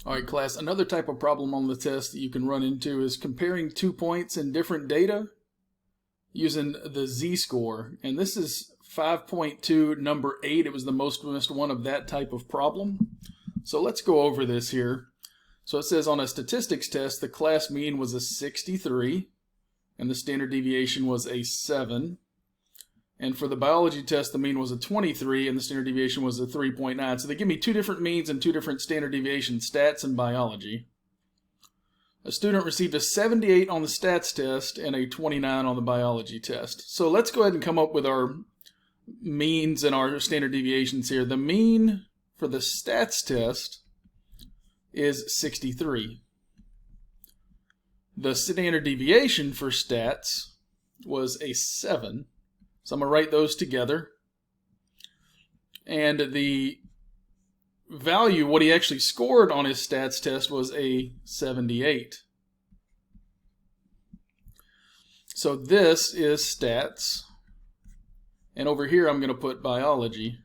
All right, class, another type of problem on the test that you can run into is comparing 2 points in different data using the z-score. And this is 5.2, number 8. It was the most missed one of that type of problem. So let's go over this here. So it says on a statistics test, the class mean was a 63, and the standard deviation was a 7. And for the biology test, the mean was a 23, and the standard deviation was a 3.9. So they give me two different means and two different standard deviations, stats and biology. A student received a 78 on the stats test and a 29 on the biology test. So let's go ahead and come up with our means and our standard deviations here. The mean for the stats test is 63. The standard deviation for stats was a 7. So I'm going to write those together. And the value, what he actually scored on his stats test, was a 78. So this is stats. And over here I'm going to put biology.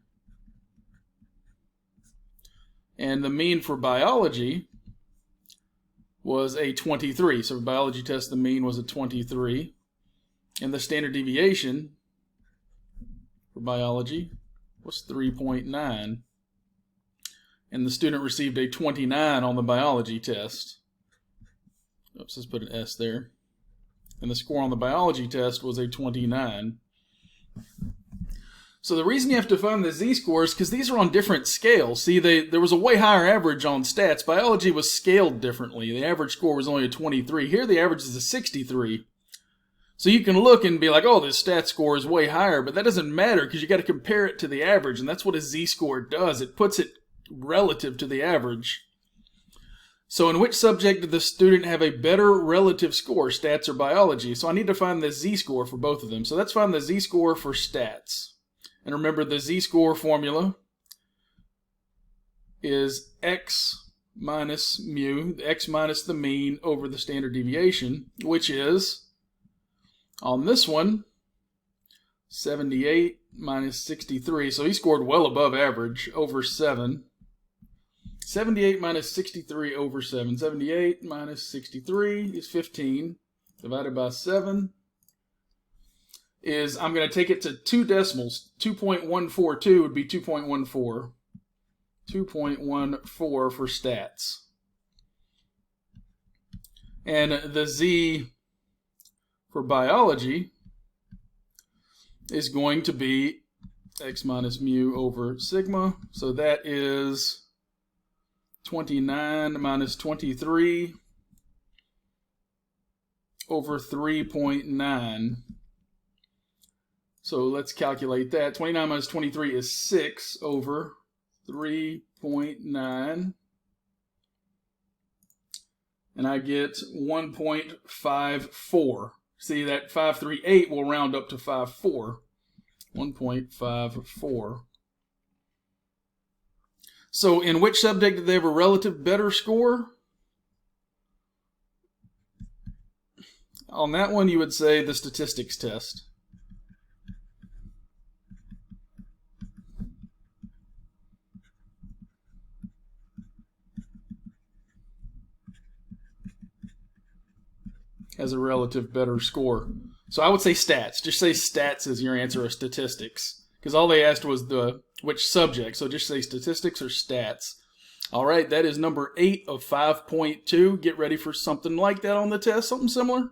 And the mean for biology was a 23. So for biology test, the mean was a 23. And the standard deviation for biology was 3.9. And the student received a 29 on the biology test. Oops, let's put an S there. And the score on the biology test was a 29. So the reason you have to find the z-scores is because these are on different scales. See, there was a way higher average on stats. Biology was scaled differently. The average score was only a 23. Here the average is a 63. So you can look and be like, oh, this stat score is way higher, but that doesn't matter because you got to compare it to the average, and that's what a z-score does. It puts it relative to the average. So in which subject did the student have a better relative score, stats or biology? So I need to find the z-score for both of them. So let's find the z-score for stats. And remember, the z-score formula is x minus mu, x minus the mean over the standard deviation, which is, on this one, 78 minus 63. So he scored well above average, over 7. 78 minus 63 over 7. 78 minus 63 is 15. Divided by 7 is, I'm going to take it to 2 decimals. 2.142 would be 2.14. 2.14 for stats. And the z for biology is going to be x minus mu over sigma. So that is 29 minus 23 over 3.9. So let's calculate that. 29 minus 23 is 6 over 3.9. And I get 1.54. See, that 538 will round up to 54. 1.54. So in which subject did they have a relative better score? On that one, you would say the statistics test. Has a relative better score. So I would say stats. Just say stats as your answer, or statistics. Because all they asked was which subject. So just say statistics or stats. All right, that is number 8 of 5.2. Get ready for something like that on the test, something similar.